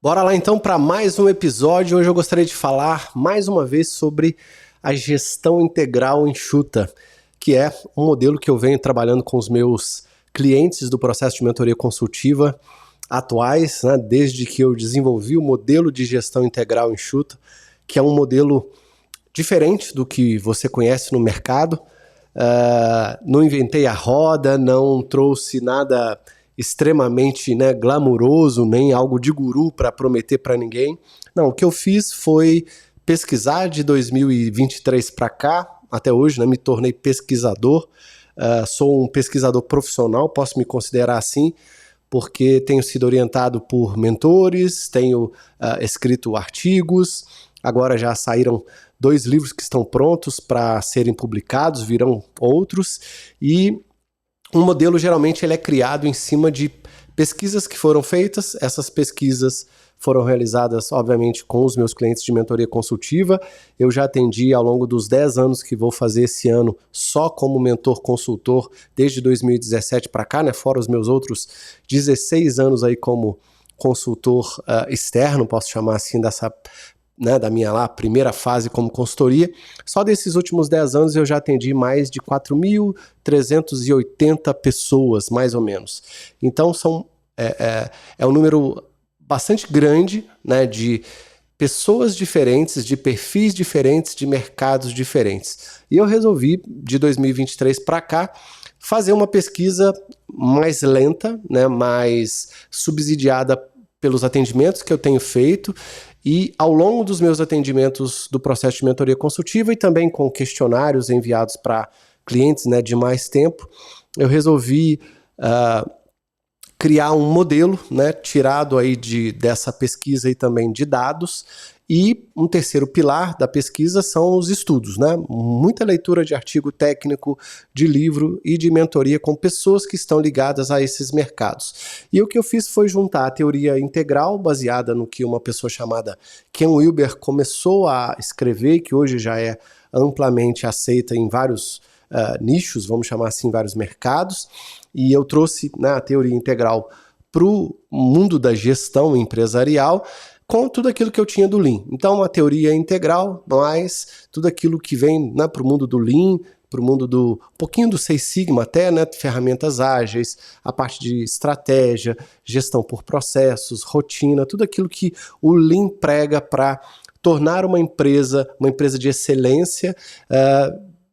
Bora lá então para mais um episódio. Hoje eu gostaria de falar mais uma vez sobre a gestão integral enxuta, que é um modelo que eu venho trabalhando com os meus clientes do processo de mentoria consultiva atuais, né, desde que eu desenvolvi o modelo de gestão integral enxuta, que é um modelo diferente do que você conhece no mercado. Não inventei a roda, não trouxe nada extremamente glamuroso, nem algo de guru para prometer para ninguém. Não, o que eu fiz foi pesquisar de 2023 para cá, até hoje, me tornei pesquisador. Sou um pesquisador profissional, posso me considerar assim, porque tenho sido orientado por mentores, tenho escrito artigos, agora já saíram 2 livros que estão prontos para serem publicados, virão outros, e um modelo geralmente ele é criado em cima de pesquisas que foram feitas. Essas pesquisas foram realizadas, obviamente, com os meus clientes de mentoria consultiva. Eu já atendi ao longo dos 10 anos que vou fazer esse ano só como mentor consultor, desde 2017 para cá, fora os meus outros 16 anos aí como consultor externo, posso chamar assim, da minha primeira fase como consultoria. Só desses últimos 10 anos eu já atendi mais de 4.380 pessoas, mais ou menos. Então é um número bastante grande, de pessoas diferentes, de perfis diferentes, de mercados diferentes. E eu resolvi, de 2023 para cá, fazer uma pesquisa mais lenta, mais subsidiada pelos atendimentos que eu tenho feito. E ao longo dos meus atendimentos do processo de mentoria consultiva e também com questionários enviados para clientes de mais tempo, eu resolvi criar um modelo tirado aí dessa pesquisa e também de dados. E um terceiro pilar da pesquisa são os estudos, Muita leitura de artigo técnico, de livro e de mentoria com pessoas que estão ligadas a esses mercados. E o que eu fiz foi juntar a teoria integral, baseada no que uma pessoa chamada Ken Wilber começou a escrever, que hoje já é amplamente aceita em vários nichos, vamos chamar assim, vários mercados. E eu trouxe a teoria integral para o mundo da gestão empresarial, com tudo aquilo que eu tinha do Lean. Então, uma teoria integral, mas tudo aquilo que vem para o mundo do Lean, para o mundo um pouquinho do Six Sigma até, ferramentas ágeis, a parte de estratégia, gestão por processos, rotina, tudo aquilo que o Lean prega para tornar uma empresa de excelência,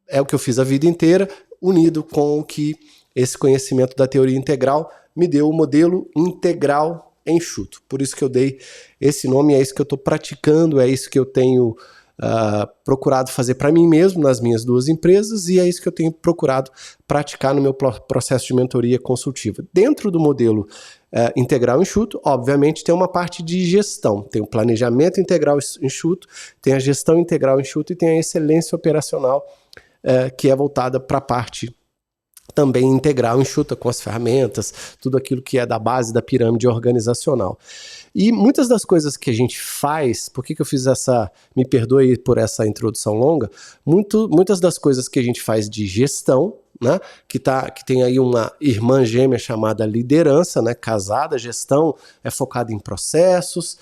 é o que eu fiz a vida inteira, unido com o que esse conhecimento da teoria integral me deu o modelo integral enxuto. Por isso que eu dei esse nome, é isso que eu estou praticando, é isso que eu tenho procurado fazer para mim mesmo, nas minhas 2 empresas, e é isso que eu tenho procurado praticar no meu processo de mentoria consultiva. Dentro do modelo integral enxuto, obviamente, tem uma parte de gestão, tem o planejamento integral enxuto, tem a gestão integral enxuto e tem a excelência operacional, que é voltada para a parte também integral, enxuta, com as ferramentas, tudo aquilo que é da base da pirâmide organizacional. E muitas das coisas que a gente faz, por que eu fiz me perdoe por essa introdução longa, muitas das coisas que a gente faz de gestão, que tem aí uma irmã gêmea chamada liderança, casada. Gestão é focada em processos,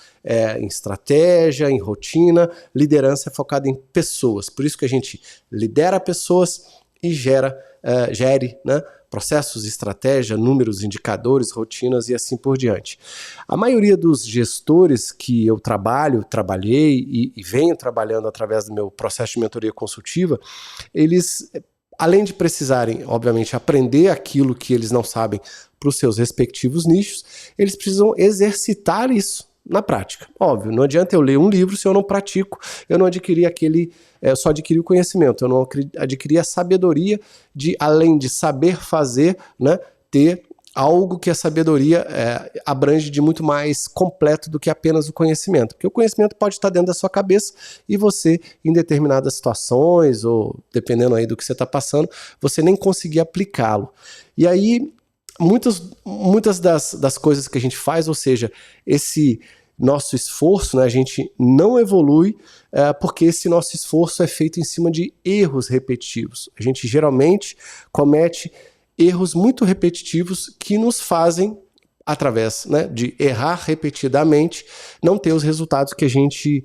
em estratégia, em rotina. Liderança é focada em pessoas, por isso que a gente lidera pessoas e gere processos, estratégia, números, indicadores, rotinas e assim por diante. A maioria dos gestores que eu trabalhei e venho trabalhando através do meu processo de mentoria consultiva, eles, além de precisarem, obviamente, aprender aquilo que eles não sabem para os seus respectivos nichos, eles precisam exercitar isso na prática. Óbvio, não adianta eu ler um livro se eu não pratico, eu não adquiri eu só adquiri o conhecimento, eu não adquiri a sabedoria de, além de saber fazer, ter algo que a sabedoria abrange de muito mais completo do que apenas o conhecimento. Porque o conhecimento pode estar dentro da sua cabeça e você, em determinadas situações, ou dependendo aí do que você está passando, você nem conseguir aplicá-lo. E aí, muitas das coisas que a gente faz, ou seja, esse nosso esforço, a gente não evolui porque esse nosso esforço é feito em cima de erros repetitivos. A gente geralmente comete erros muito repetitivos que nos fazem através, né, de errar repetidamente, não ter os resultados que a gente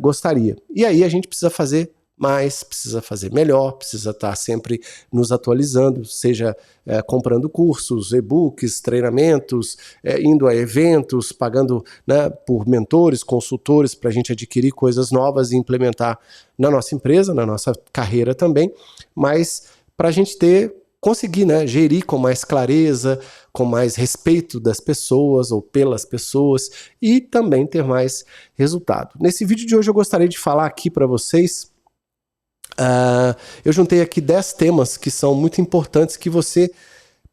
gostaria. E aí a gente precisa fazer mais, precisa fazer melhor, precisa estar sempre nos atualizando, seja comprando cursos, e-books, treinamentos, indo a eventos, pagando, né, por mentores, consultores, para a gente adquirir coisas novas e implementar na nossa empresa, na nossa carreira também, mas para a gente conseguir, né, gerir com mais clareza, com mais respeito das pessoas ou pelas pessoas e também ter mais resultado. Nesse vídeo de hoje eu gostaria de falar aqui para vocês, eu juntei aqui 10 temas que são muito importantes que você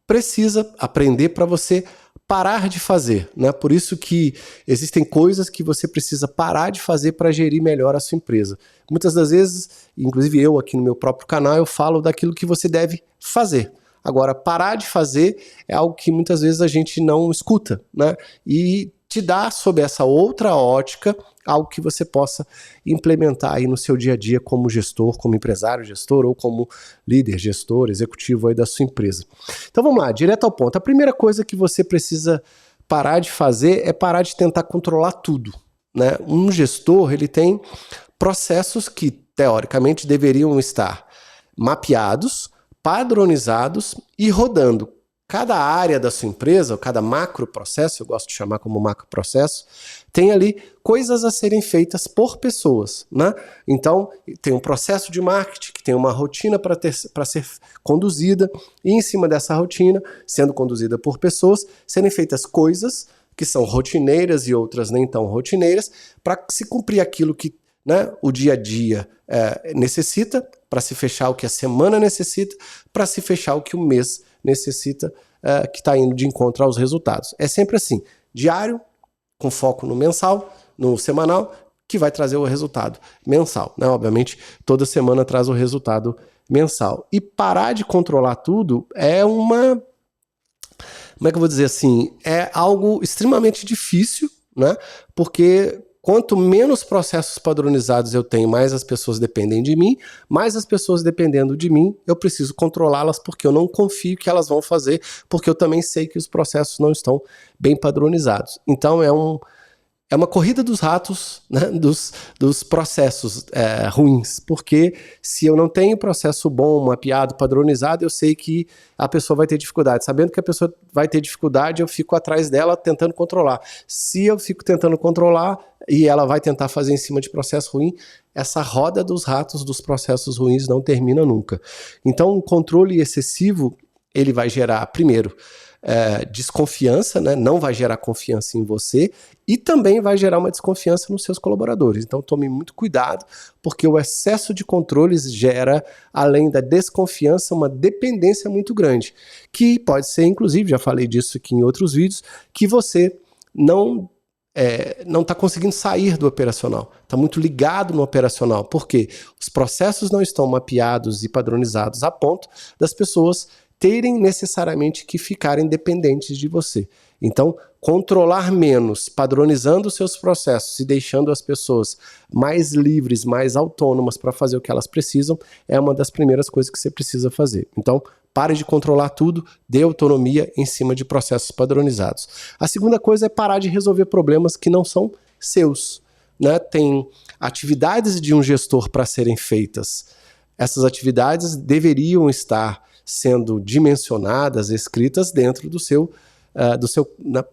precisa aprender para você parar de fazer, né? Por isso que existem coisas que você precisa parar de fazer para gerir melhor a sua empresa. Muitas das vezes, inclusive eu aqui no meu próprio canal, eu falo daquilo que você deve fazer. Agora, parar de fazer é algo que muitas vezes a gente não escuta, né? E te dá, sob essa outra ótica, algo que você possa implementar aí no seu dia a dia como gestor, como empresário, gestor ou como líder, gestor, executivo aí da sua empresa. Então vamos lá, direto ao ponto. A primeira coisa que você precisa parar de fazer é parar de tentar controlar tudo, né? Um gestor, ele tem processos que, teoricamente, deveriam estar mapeados, padronizados e rodando. Cada área da sua empresa, ou cada macro processo, eu gosto de chamar como macro processo, tem ali coisas a serem feitas por pessoas, né? Então, tem um processo de marketing que tem uma rotina para ser conduzida, e em cima dessa rotina, sendo conduzida por pessoas, serem feitas coisas que são rotineiras e outras nem tão rotineiras, para se cumprir aquilo que, né, o dia a dia necessita, para se fechar o que a semana necessita, para se fechar o que o mês necessita, que está indo de encontro aos resultados. É sempre assim, diário, com foco no mensal, no semanal, que vai trazer o resultado mensal, né? Obviamente, toda semana traz o resultado mensal. E parar de controlar tudo é como é que eu vou dizer assim, é algo extremamente difícil, né? Porque quanto menos processos padronizados eu tenho, mais as pessoas dependem de mim, mais as pessoas dependendo de mim, eu preciso controlá-las porque eu não confio que elas vão fazer, porque eu também sei que os processos não estão bem padronizados. Então é uma corrida dos ratos, né, dos processos ruins, porque se eu não tenho processo bom, mapeado, padronizado, eu sei que a pessoa vai ter dificuldade. Sabendo que a pessoa vai ter dificuldade, eu fico atrás dela tentando controlar. Se eu fico tentando controlar e ela vai tentar fazer em cima de processo ruim, essa roda dos ratos dos processos ruins não termina nunca. Então, um controle excessivo, ele vai gerar, primeiro, desconfiança, né? Não vai gerar confiança em você e também vai gerar uma desconfiança nos seus colaboradores. Então tome muito cuidado, porque o excesso de controles gera, além da desconfiança, uma dependência muito grande, que pode ser, inclusive, já falei disso aqui em outros vídeos, que você não está conseguindo sair do operacional, está muito ligado no operacional, porque os processos não estão mapeados e padronizados a ponto das pessoas terem necessariamente que ficarem dependentes de você. Então, controlar menos, padronizando os seus processos e deixando as pessoas mais livres, mais autônomas para fazer o que elas precisam, é uma das primeiras coisas que você precisa fazer. Então, pare de controlar tudo, dê autonomia em cima de processos padronizados. A segunda coisa é parar de resolver problemas que não são seus, né? Tem atividades de um gestor para serem feitas. Essas atividades deveriam estar sendo dimensionadas, escritas dentro do seu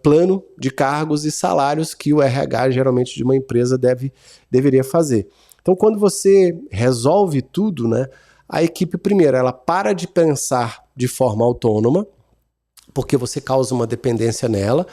plano de cargos e salários que o RH geralmente de uma empresa deveria fazer. Então, quando você resolve tudo, né, a equipe, primeiro, ela para de pensar de forma autônoma, porque você causa uma dependência nela,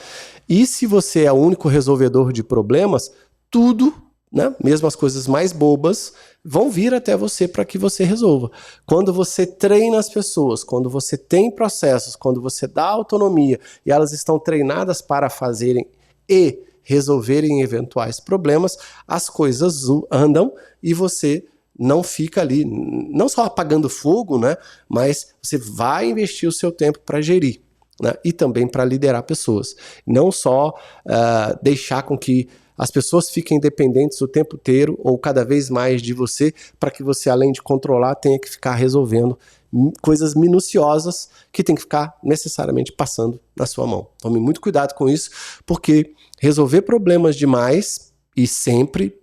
e se você é o único resolvedor de problemas, tudo, né, mesmo as coisas mais bobas, vão vir até você para que você resolva. Quando você treina as pessoas, quando você tem processos, quando você dá autonomia e elas estão treinadas para fazerem e resolverem eventuais problemas, as coisas andam e você não fica ali, não só apagando fogo, né, mas você vai investir o seu tempo para gerir, né, e também para liderar pessoas. Não só deixar com que as pessoas fiquem dependentes o tempo inteiro ou cada vez mais de você, para que você, além de controlar, tenha que ficar resolvendo coisas minuciosas que tem que ficar necessariamente passando na sua mão. Tome muito cuidado com isso, porque resolver problemas demais e sempre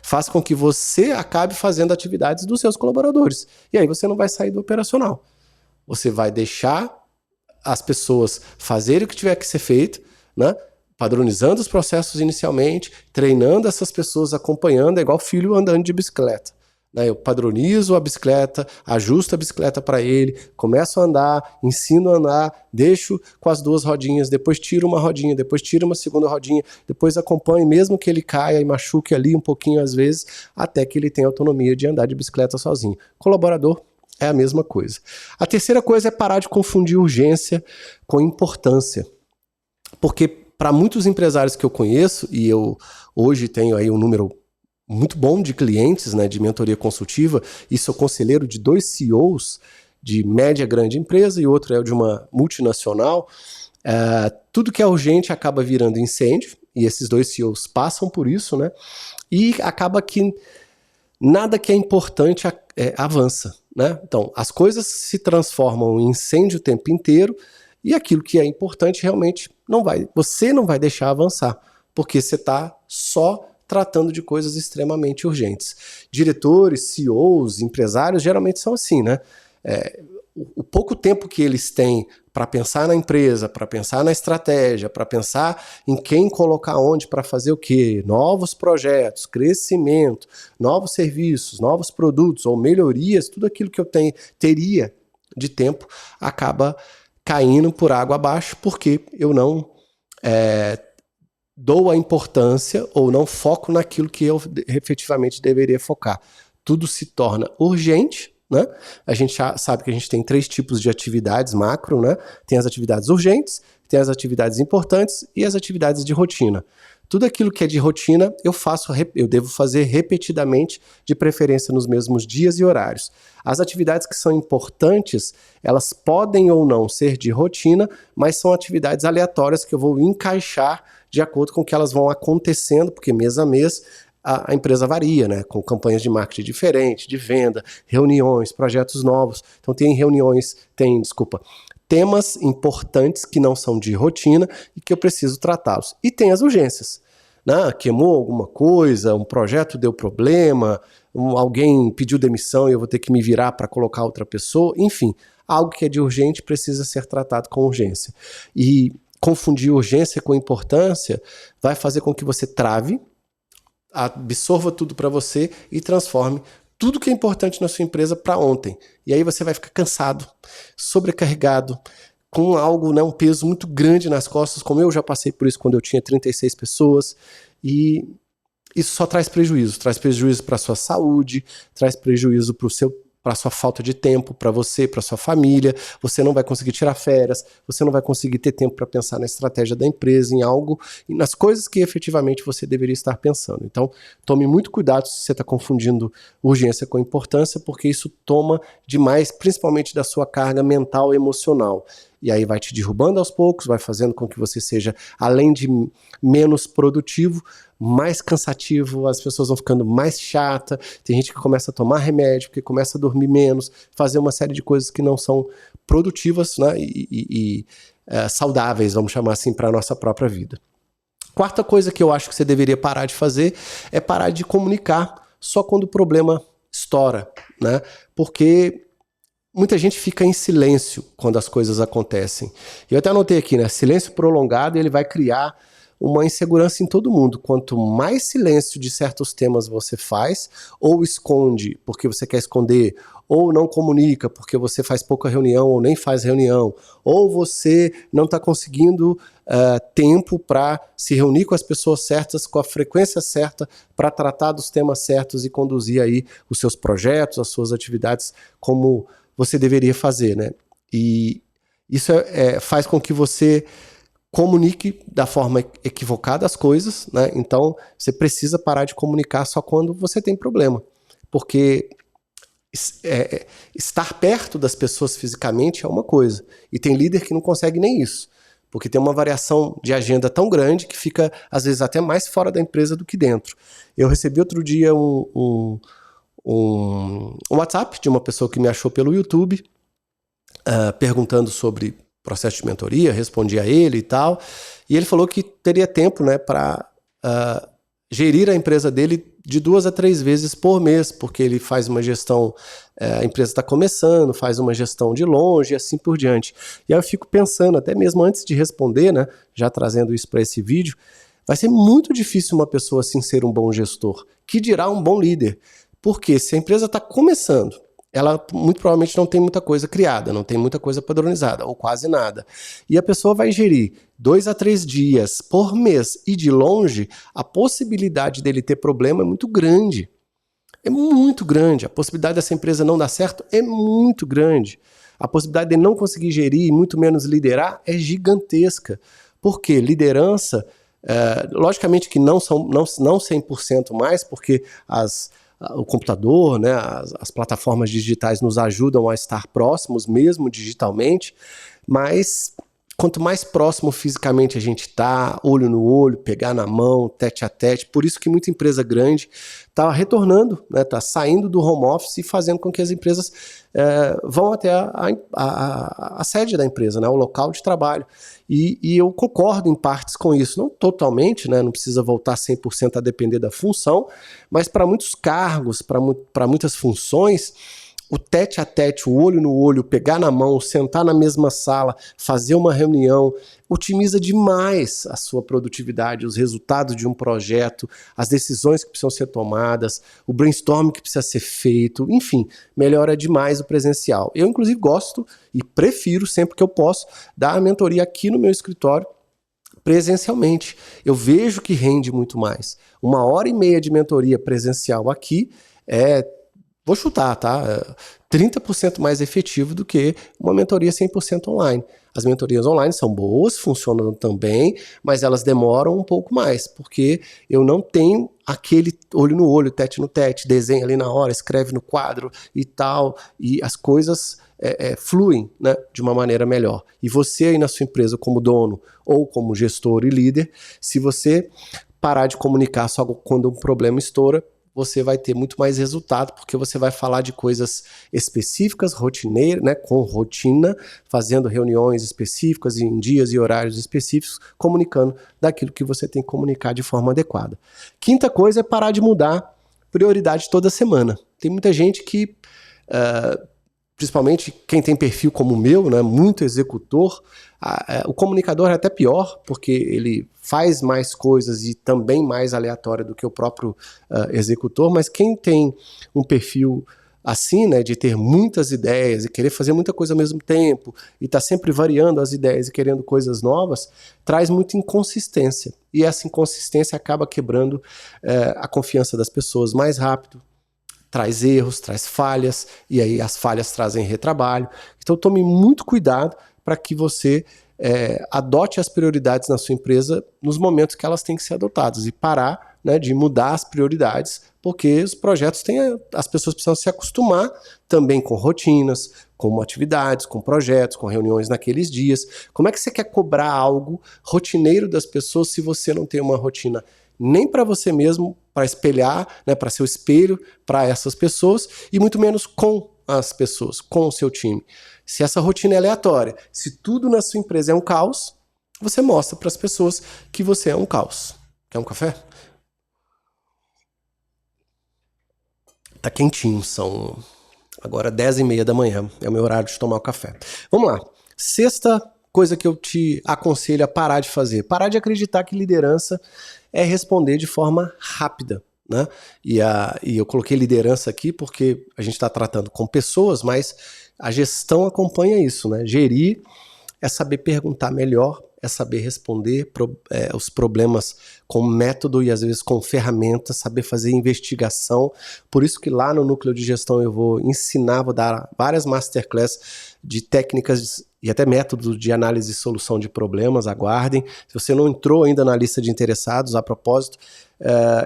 faz com que você acabe fazendo atividades dos seus colaboradores. E aí você não vai sair do operacional. Você vai deixar as pessoas fazerem o que tiver que ser feito, né? Padronizando os processos inicialmente, treinando essas pessoas, acompanhando, é igual filho andando de bicicleta. Eu padronizo a bicicleta, ajusto a bicicleta para ele, começo a andar, ensino a andar, deixo com as 2 rodinhas, depois tiro uma rodinha, depois tiro uma segunda rodinha, depois acompanho, mesmo que ele caia e machuque ali um pouquinho às vezes, até que ele tenha autonomia de andar de bicicleta sozinho. Colaborador é a mesma coisa. A terceira coisa é parar de confundir urgência com importância. Porque para muitos empresários que eu conheço, e eu hoje tenho aí um número muito bom de clientes, né, de mentoria consultiva, e sou conselheiro de 2 CEOs de média grande empresa e outro é de uma multinacional, tudo que é urgente acaba virando incêndio, e esses 2 CEOs passam por isso, né, e acaba que nada que é importante avança, né? Então, as coisas se transformam em incêndio o tempo inteiro, e aquilo que é importante realmente você não vai deixar avançar, porque você está só tratando de coisas extremamente urgentes. Diretores, CEOs, empresários geralmente são assim, né? O pouco tempo que eles têm para pensar na empresa, para pensar na estratégia, para pensar em quem colocar onde para fazer o quê, novos projetos, crescimento, novos serviços, novos produtos ou melhorias, tudo aquilo que eu teria de tempo acaba caindo por água abaixo porque eu não dou a importância ou não foco naquilo que eu efetivamente deveria focar. Tudo se torna urgente, né? A gente já sabe que a gente tem 3 tipos de atividades macro, né? Tem as atividades urgentes, tem as atividades importantes e as atividades de rotina. Tudo aquilo que é de rotina eu devo fazer repetidamente, de preferência nos mesmos dias e horários. As atividades que são importantes, elas podem ou não ser de rotina, mas são atividades aleatórias que eu vou encaixar de acordo com que elas vão acontecendo, porque mês a mês a empresa varia, né? Com campanhas de marketing diferentes, de venda, reuniões, projetos novos. Então temas importantes que não são de rotina e que eu preciso tratá-los. E tem as urgências, né? Queimou alguma coisa, um projeto deu problema, alguém pediu demissão e eu vou ter que me virar para colocar outra pessoa, enfim, algo que é de urgente precisa ser tratado com urgência. E confundir urgência com importância vai fazer com que você trave, absorva tudo para você e transforme tudo que é importante na sua empresa para ontem. E aí você vai ficar cansado, sobrecarregado, com algo, né, um peso muito grande nas costas, como eu já passei por isso quando eu tinha 36 pessoas, e isso só traz prejuízo para a sua saúde, traz prejuízo para a sua falta de tempo, para você, para sua família, você não vai conseguir tirar férias, você não vai conseguir ter tempo para pensar na estratégia da empresa, em algo, e nas coisas que efetivamente você deveria estar pensando. Então, tome muito cuidado se você está confundindo urgência com importância, porque isso toma demais, principalmente da sua carga mental e emocional. E aí vai te derrubando aos poucos, vai fazendo com que você seja, além de menos produtivo, mais cansativo, as pessoas vão ficando mais chata, tem gente que começa a tomar remédio, que começa a dormir menos, fazer uma série de coisas que não são produtivas, né, e saudáveis, vamos chamar assim, para a nossa própria vida. Quarta coisa que eu acho que você deveria parar de fazer é parar de comunicar só quando o problema estoura, né? Porque muita gente fica em silêncio quando as coisas acontecem. Eu até anotei aqui, né? Silêncio prolongado, ele vai criar uma insegurança em todo mundo. Quanto mais silêncio de certos temas você faz, ou esconde porque você quer esconder, ou não comunica porque você faz pouca reunião ou nem faz reunião, ou você não está conseguindo tempo para se reunir com as pessoas certas, com a frequência certa, para tratar dos temas certos e conduzir aí os seus projetos, as suas atividades como você deveria fazer, né? E isso faz com que você comunique da forma equivocada as coisas, né? Então, você precisa parar de comunicar só quando você tem problema. Porque estar perto das pessoas fisicamente é uma coisa. E tem líder que não consegue nem isso. Porque tem uma variação de agenda tão grande que fica, às vezes, até mais fora da empresa do que dentro. Eu recebi outro dia um WhatsApp de uma pessoa que me achou pelo YouTube, perguntando sobre processo de mentoria, respondi a ele e tal, e ele falou que teria tempo, né, para gerir a empresa dele de 2 a 3 vezes por mês, porque ele faz uma gestão, a empresa está começando, faz uma gestão de longe e assim por diante. E aí eu fico pensando, até mesmo antes de responder, né, já trazendo isso para esse vídeo, vai ser muito difícil uma pessoa assim ser um bom gestor, que dirá um bom líder. Porque se a empresa está começando, ela muito provavelmente não tem muita coisa criada, não tem muita coisa padronizada, ou quase nada. E a pessoa vai gerir 2 a 3 dias por mês e de longe, a possibilidade dele ter problema é muito grande. É muito grande. A possibilidade dessa empresa não dar certo é muito grande. A possibilidade de não conseguir gerir e muito menos liderar é gigantesca. Porque liderança, logicamente que não 100% mais, porque o computador, né, as plataformas digitais nos ajudam a estar próximos, mesmo digitalmente, mas quanto mais próximo fisicamente a gente está, olho no olho, pegar na mão, tete a tete, por isso que muita empresa grande está retornando, né, está saindo do home office e fazendo com que as empresas vão até a sede da empresa, né, o local de trabalho. E eu concordo em partes com isso, não totalmente, né, não precisa voltar 100% a depender da função, mas para muitos cargos, para muitas funções, o tete a tete, o olho no olho, pegar na mão, sentar na mesma sala, fazer uma reunião, otimiza demais a sua produtividade, os resultados de um projeto, as decisões que precisam ser tomadas, o brainstorming que precisa ser feito, enfim, melhora demais o presencial. Eu, inclusive, gosto e prefiro, sempre que eu posso, dar a mentoria aqui no meu escritório, presencialmente. Eu vejo que rende muito mais. 1h30 de mentoria presencial aqui vou chutar, tá? 30% mais efetivo do que uma mentoria 100% online. As mentorias online são boas, funcionam também, mas elas demoram um pouco mais, porque eu não tenho aquele olho no olho, tete no tete, desenha ali na hora, escreve no quadro e tal, e as coisas fluem, né, de uma maneira melhor. E você aí na sua empresa como dono ou como gestor e líder, se você parar de comunicar só quando um problema estoura, você vai ter muito mais resultado, porque você vai falar de coisas específicas, rotineiras, né, com rotina, fazendo reuniões específicas em dias e horários específicos, comunicando daquilo que você tem que comunicar de forma adequada. Quinta coisa é parar de mudar prioridade toda semana. Tem muita gente que, principalmente quem tem perfil como o meu, né, muito executor, o comunicador é até pior, porque ele faz mais coisas e também mais aleatório do que o próprio executor, mas quem tem um perfil assim, né, de ter muitas ideias e querer fazer muita coisa ao mesmo tempo e tá sempre variando as ideias e querendo coisas novas, traz muita inconsistência. E essa inconsistência acaba quebrando a confiança das pessoas mais rápido, traz erros, traz falhas, e aí as falhas trazem retrabalho. Então tome muito cuidado para que você adote as prioridades na sua empresa nos momentos que elas têm que ser adotadas e parar, né, de mudar as prioridades, porque os projetos as pessoas precisam se acostumar também com rotinas, com atividades, com projetos, com reuniões naqueles dias. Como é que você quer cobrar algo rotineiro das pessoas se você não tem uma rotina nem para você mesmo, para espelhar, né, para ser o espelho para essas pessoas, e muito menos com as pessoas, com o seu time. Se essa rotina é aleatória, se tudo na sua empresa é um caos, você mostra para as pessoas que você é um caos. Quer um café? Tá quentinho, são agora 10h30 da manhã, é o meu horário de tomar o café. Vamos lá. Sexta coisa que eu te aconselho a parar de fazer, parar de acreditar que liderança é responder de forma rápida, né? E eu coloquei liderança aqui porque a gente está tratando com pessoas, mas a gestão acompanha isso, né? Gerir é saber perguntar melhor, é saber responder os problemas com método e às vezes com ferramentas, saber fazer investigação. Por isso que lá no Núcleo de Gestão eu vou dar várias masterclass de técnicas e até métodos de análise e solução de problemas, aguardem. Se você não entrou ainda na lista de interessados, a propósito,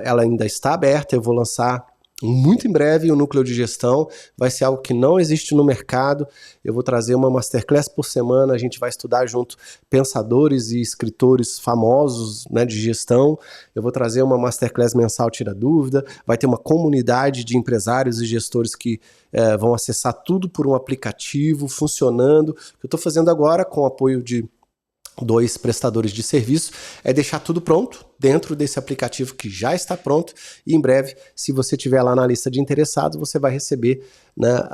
ela ainda está aberta, eu vou lançar Muito em breve o núcleo de gestão vai ser algo que não existe no mercado. Eu vou trazer uma masterclass por semana, a gente vai estudar junto pensadores e escritores famosos, né, de gestão. Eu vou trazer uma masterclass mensal Tira Dúvida, vai ter uma comunidade de empresários e gestores que vão acessar tudo por um aplicativo funcionando. O que eu estou fazendo agora com o apoio de 2 prestadores de serviço, é deixar tudo pronto dentro desse aplicativo que já está pronto, e em breve, se você estiver lá na lista de interessados, você vai receber, né,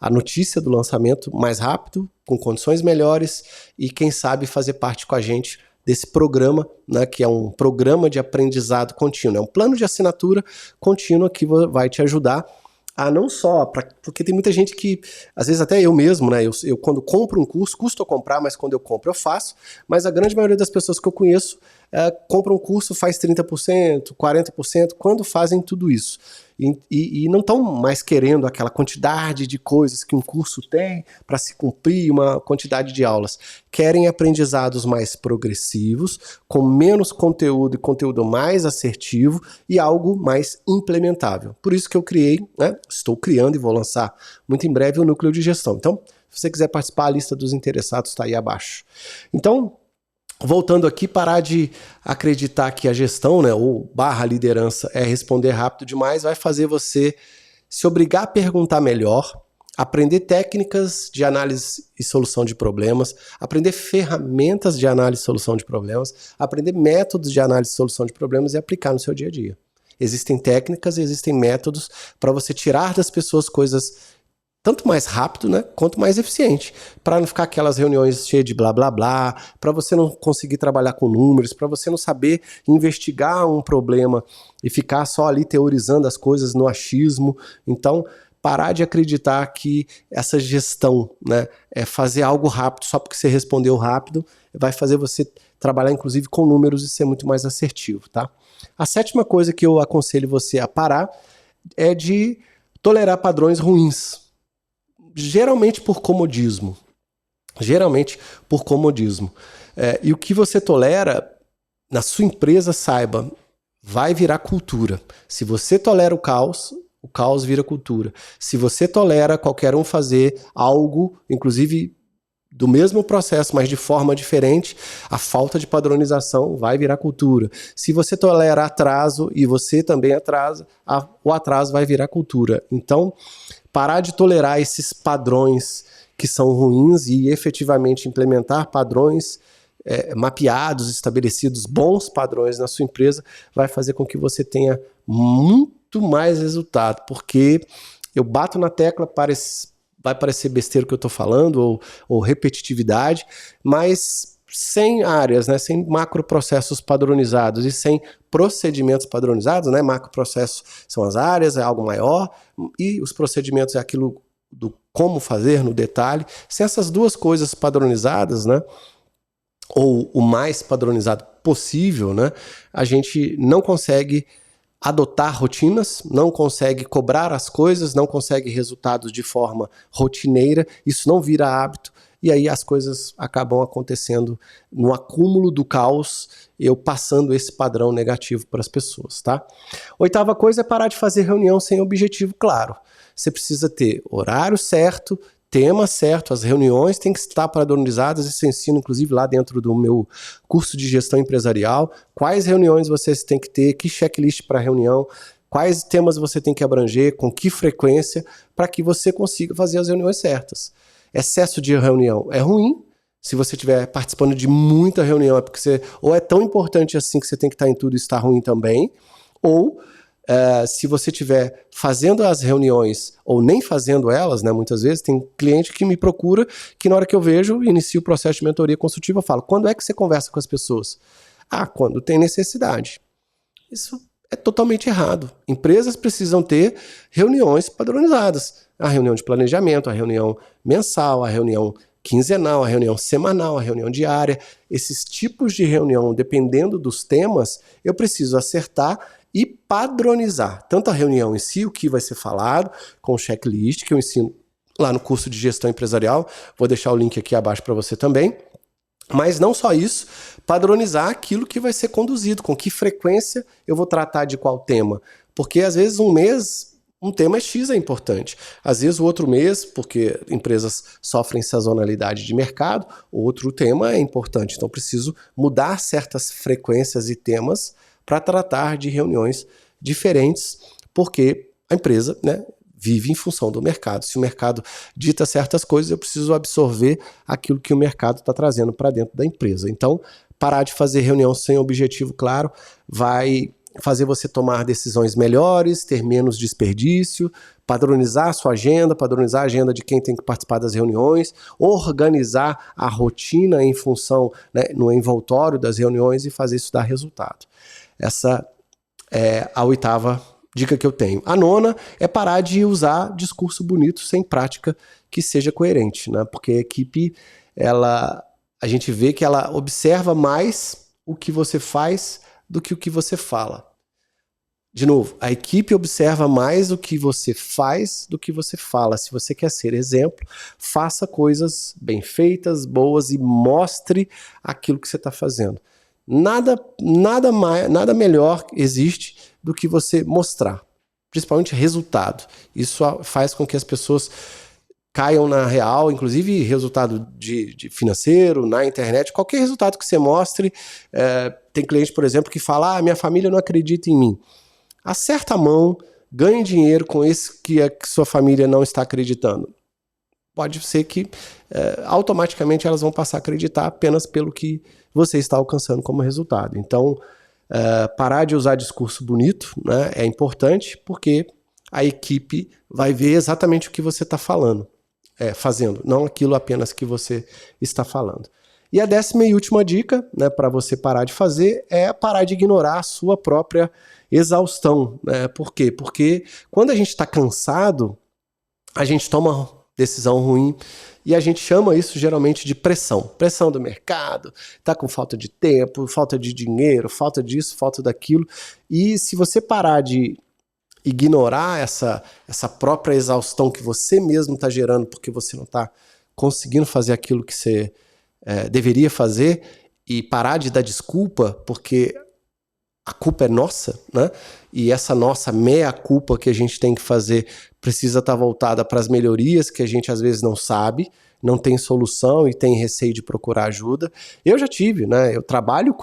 a notícia do lançamento mais rápido, com condições melhores, e quem sabe fazer parte com a gente desse programa, né, que é um programa de aprendizado contínuo, é um plano de assinatura contínua que vai te ajudar a não só, porque tem muita gente que, às vezes até eu mesmo, né, eu quando compro um curso, custa eu comprar, mas quando eu compro eu faço, mas a grande maioria das pessoas que eu conheço compra um curso, faz 30%, 40%, quando fazem tudo isso. E não estão mais querendo aquela quantidade de coisas que um curso tem para se cumprir uma quantidade de aulas. Querem aprendizados mais progressivos, com menos conteúdo e conteúdo mais assertivo e algo mais implementável. Por isso que eu criei, né, estou criando e vou lançar muito em breve o núcleo de gestão. Então, se você quiser participar, a lista dos interessados está aí abaixo. Então, voltando aqui, parar de acreditar que a gestão, né, ou liderança é responder rápido demais, vai fazer você se obrigar a perguntar melhor, aprender técnicas de análise e solução de problemas, aprender ferramentas de análise e solução de problemas, aprender métodos de análise e solução de problemas e aplicar no seu dia a dia. Existem técnicas e existem métodos para você tirar das pessoas coisas tanto mais rápido, né, quanto mais eficiente, para não ficar aquelas reuniões cheias de blá blá blá, para você não conseguir trabalhar com números, para você não saber investigar um problema e ficar só ali teorizando as coisas no achismo. Então, parar de acreditar que essa gestão, né, é fazer algo rápido só porque você respondeu rápido, vai fazer você trabalhar inclusive com números e ser muito mais assertivo, tá? A 7ª coisa que eu aconselho você a parar é de tolerar padrões ruins. Geralmente por comodismo. E o que você tolera na sua empresa, saiba, vai virar cultura. Se você tolera o caos vira cultura. Se você tolera qualquer um fazer algo, inclusive do mesmo processo, mas de forma diferente, a falta de padronização vai virar cultura. Se você tolera atraso e você também atrasa, o atraso vai virar cultura. Então, parar de tolerar esses padrões que são ruins e efetivamente implementar padrões mapeados, estabelecidos, bons padrões na sua empresa, vai fazer com que você tenha muito mais resultado, porque eu bato na tecla, vai parecer besteira o que eu estou falando, ou repetitividade, mas sem áreas, né, sem macroprocessos padronizados e sem procedimentos padronizados, né, macroprocessos são as áreas, é algo maior, e os procedimentos é aquilo do como fazer no detalhe. Sem essas duas coisas padronizadas, né, ou o mais padronizado possível, né, a gente não consegue adotar rotinas, não consegue cobrar as coisas, não consegue resultados de forma rotineira, isso não vira hábito, e aí as coisas acabam acontecendo no acúmulo do caos, eu passando esse padrão negativo para as pessoas, tá? 8ª coisa é parar de fazer reunião sem objetivo claro. Você precisa ter horário certo, tema certo, as reuniões têm que estar padronizadas, isso eu ensino inclusive lá dentro do meu curso de gestão empresarial, quais reuniões vocês têm que ter, que checklist para reunião, quais temas você tem que abranger, com que frequência, para que você consiga fazer as reuniões certas. Excesso de reunião é ruim, se você estiver participando de muita reunião é porque você, ou é tão importante assim que você tem que estar em tudo e está ruim também, ou se você estiver fazendo as reuniões ou nem fazendo elas, né, muitas vezes tem cliente que me procura que na hora que eu vejo, inicio o processo de mentoria consultiva, eu falo, quando é que você conversa com as pessoas? Quando tem necessidade. Isso é totalmente errado. Empresas precisam ter reuniões padronizadas. A reunião de planejamento, a reunião mensal, a reunião quinzenal, a reunião semanal, a reunião diária. Esses tipos de reunião, dependendo dos temas, eu preciso acertar e padronizar tanto a reunião em si, o que vai ser falado, com o checklist, que eu ensino lá no curso de gestão empresarial, vou deixar o link aqui abaixo para você também, Mas não só isso, padronizar aquilo que vai ser conduzido, com que frequência eu vou tratar de qual tema. Porque às vezes um mês, um tema X é importante. Às vezes o outro mês, porque empresas sofrem sazonalidade de mercado, outro tema é importante. Então preciso mudar certas frequências e temas para tratar de reuniões diferentes, porque a empresa, né, vive em função do mercado. Se o mercado dita certas coisas, eu preciso absorver aquilo que o mercado está trazendo para dentro da empresa. Então, parar de fazer reunião sem objetivo claro vai fazer você tomar decisões melhores, ter menos desperdício, padronizar a sua agenda, padronizar a agenda de quem tem que participar das reuniões, organizar a rotina em função, né, no envoltório das reuniões e fazer isso dar resultado. Essa é a 8ª dica que eu tenho. A 9ª é parar de usar discurso bonito sem prática que seja coerente, né? Porque a equipe, a gente vê que ela observa mais o que você faz do que o que você fala. De novo, a equipe observa mais o que você faz do que você fala. Se você quer ser exemplo, faça coisas bem feitas, boas e mostre aquilo que você está fazendo. Nada melhor existe do que você mostrar, principalmente resultado. Isso faz com que as pessoas caiam na real, inclusive resultado de financeiro, na internet, qualquer resultado que você mostre. Tem cliente, por exemplo, que fala, minha família não acredita em mim. Acerta a mão, ganhe dinheiro com esse que a sua família não está acreditando. Pode ser que automaticamente elas vão passar a acreditar apenas pelo que você está alcançando como resultado. Então, parar de usar discurso bonito, né, é importante, porque a equipe vai ver exatamente o que você está fazendo, não aquilo apenas que você está falando. E a 10ª e última dica, né, para você parar de fazer é parar de ignorar a sua própria exaustão. Né? Por quê? Porque quando a gente está cansado, a gente toma decisão ruim e a gente chama isso geralmente de pressão. Pressão do mercado, tá com falta de tempo, falta de dinheiro, falta disso, falta daquilo. E se você parar de ignorar essa própria exaustão que você mesmo está gerando porque você não está conseguindo fazer aquilo que você deveria fazer e parar de dar desculpa porque a culpa é nossa, né? E essa nossa meia-culpa que a gente tem que fazer precisa estar voltada para as melhorias que a gente às vezes não sabe, não tem solução e tem receio de procurar ajuda. Eu já tive, né? Eu trabalho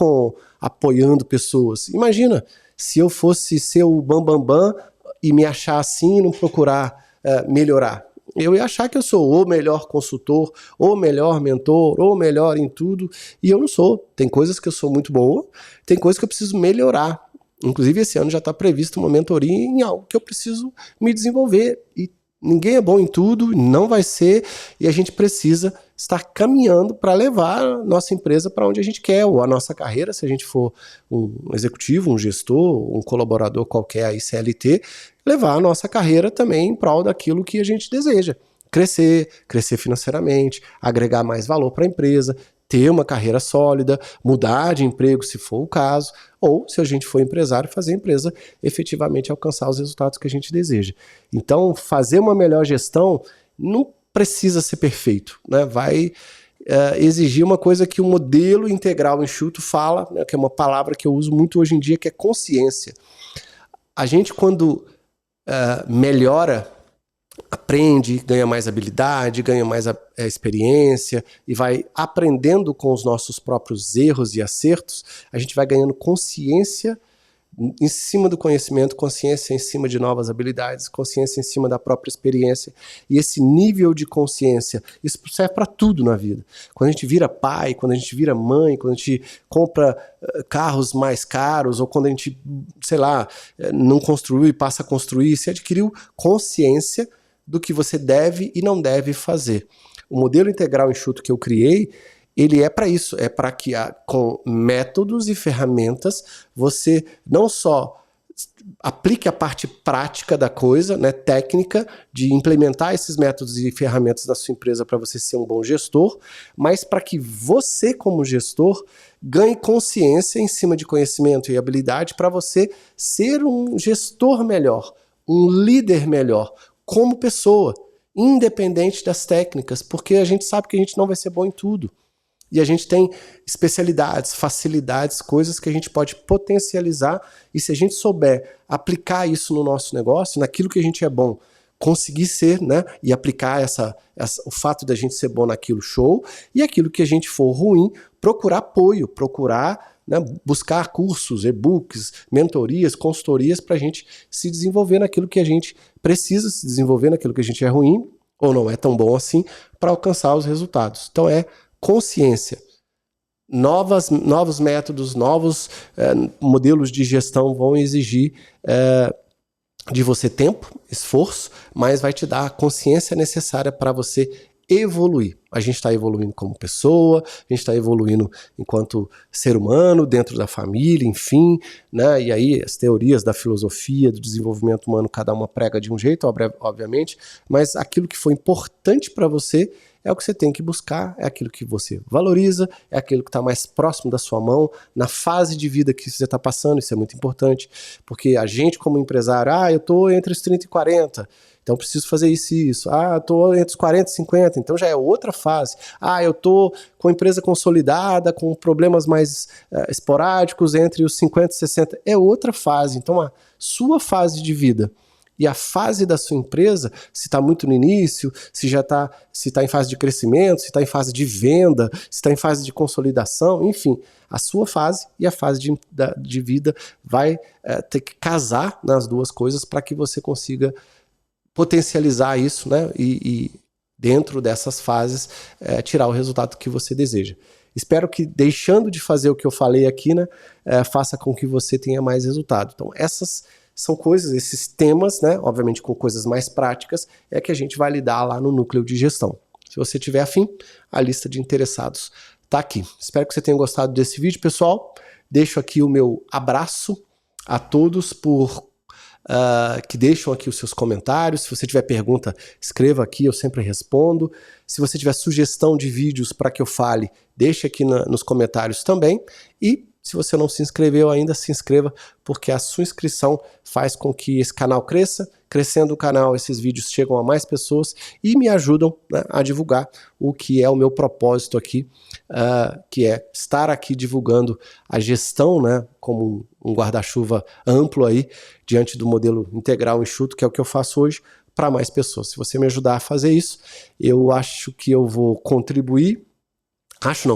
apoiando pessoas. Imagina, se eu fosse ser o bambambam e me achar assim e não procurar melhorar. Eu ia achar que eu sou o melhor consultor, o melhor mentor, o melhor em tudo, e eu não sou. Tem coisas que eu sou muito boa, tem coisas que eu preciso melhorar. Inclusive, esse ano já está previsto uma mentoria em algo que eu preciso me desenvolver. E ninguém é bom em tudo, não vai ser, e a gente precisa estar caminhando para levar a nossa empresa para onde a gente quer, ou a nossa carreira, se a gente for um executivo, um gestor, um colaborador qualquer aí, CLT, levar a nossa carreira também em prol daquilo que a gente deseja. Crescer financeiramente, agregar mais valor para a empresa, ter uma carreira sólida, mudar de emprego se for o caso, ou se a gente for empresário, fazer a empresa efetivamente alcançar os resultados que a gente deseja. Então, fazer uma melhor gestão não precisa ser perfeito, né? Vai exigir uma coisa que o modelo integral enxuto fala, né, que é uma palavra que eu uso muito hoje em dia, que é consciência. A gente, quando melhora, aprende, ganha mais habilidade, ganha mais experiência e vai aprendendo com os nossos próprios erros e acertos, a gente vai ganhando consciência em cima do conhecimento, consciência em cima de novas habilidades, consciência em cima da própria experiência. E esse nível de consciência, isso serve para tudo na vida. Quando a gente vira pai, quando a gente vira mãe, quando a gente compra carros mais caros, ou quando a gente, sei lá, não construiu e passa a construir, você adquiriu consciência do que você deve e não deve fazer. O modelo integral enxuto que eu criei, ele é para isso, é para que com métodos e ferramentas você não só aplique a parte prática da coisa, né, técnica, de implementar esses métodos e ferramentas na sua empresa para você ser um bom gestor, mas para que você, como gestor, ganhe consciência em cima de conhecimento e habilidade para você ser um gestor melhor, um líder melhor, como pessoa, independente das técnicas, porque a gente sabe que a gente não vai ser bom em tudo. E a gente tem especialidades, facilidades, coisas que a gente pode potencializar, e se a gente souber aplicar isso no nosso negócio, naquilo que a gente é bom, conseguir ser, né, e aplicar o fato da gente ser bom naquilo, show, e aquilo que a gente for ruim, procurar apoio, procurar, né, buscar cursos, e-books, mentorias, consultorias para a gente se desenvolver naquilo que a gente precisa se desenvolver, naquilo que a gente é ruim ou não é tão bom assim, para alcançar os resultados. Então é consciência. Novos métodos, novos modelos de gestão vão exigir de você tempo, esforço, mas vai te dar a consciência necessária para você evoluir. A gente está evoluindo como pessoa, a gente está evoluindo enquanto ser humano, dentro da família, enfim, né? E aí as teorias da filosofia, do desenvolvimento humano, cada uma prega de um jeito, obviamente, mas aquilo que foi importante para você é o que você tem que buscar, é aquilo que você valoriza, é aquilo que está mais próximo da sua mão, na fase de vida que você está passando, isso é muito importante, porque a gente como empresário, eu estou entre os 30 e 40, então preciso fazer isso e isso. Eu estou entre os 40 e 50, então já é outra fase. Eu estou com a empresa consolidada, com problemas mais esporádicos entre os 50 e 60, é outra fase. Então a sua fase de vida e a fase da sua empresa, se está muito no início, se está em fase de crescimento, se está em fase de venda, se está em fase de consolidação, enfim, a sua fase e a fase de vida vai ter que casar nas duas coisas para que você consiga potencializar isso, né? E dentro dessas fases tirar o resultado que você deseja. Espero que, deixando de fazer o que eu falei aqui, né, faça com que você tenha mais resultado. Então essas são coisas, esses temas, né, obviamente com coisas mais práticas, é que a gente vai lidar lá no núcleo de gestão. Se você tiver afim, a lista de interessados está aqui. Espero que você tenha gostado desse vídeo, pessoal. Deixo aqui o meu abraço a todos que deixam aqui os seus comentários. Se você tiver pergunta, escreva aqui, eu sempre respondo. Se você tiver sugestão de vídeos para que eu fale, deixe aqui nos comentários também. E se você não se inscreveu ainda, se inscreva, porque a sua inscrição faz com que esse canal cresça. Crescendo o canal, esses vídeos chegam a mais pessoas e me ajudam, né, a divulgar o que é o meu propósito aqui, que é estar aqui divulgando a gestão, né, como um guarda-chuva amplo aí, diante do modelo integral enxuto, que é o que eu faço hoje, para mais pessoas. Se você me ajudar a fazer isso, eu acho que eu vou contribuir.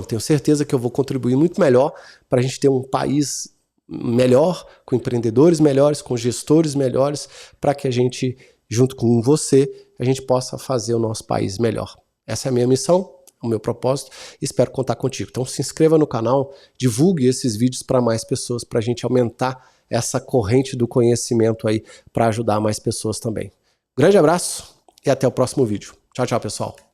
Tenho certeza que eu vou contribuir muito melhor para a gente ter um país melhor, com empreendedores melhores, com gestores melhores, para que a gente, junto com você, a gente possa fazer o nosso país melhor. Essa é a minha missão, o meu propósito, e espero contar contigo. Então se inscreva no canal, divulgue esses vídeos para mais pessoas, para a gente aumentar essa corrente do conhecimento aí, para ajudar mais pessoas também. Grande abraço e até o próximo vídeo. Tchau, tchau, pessoal.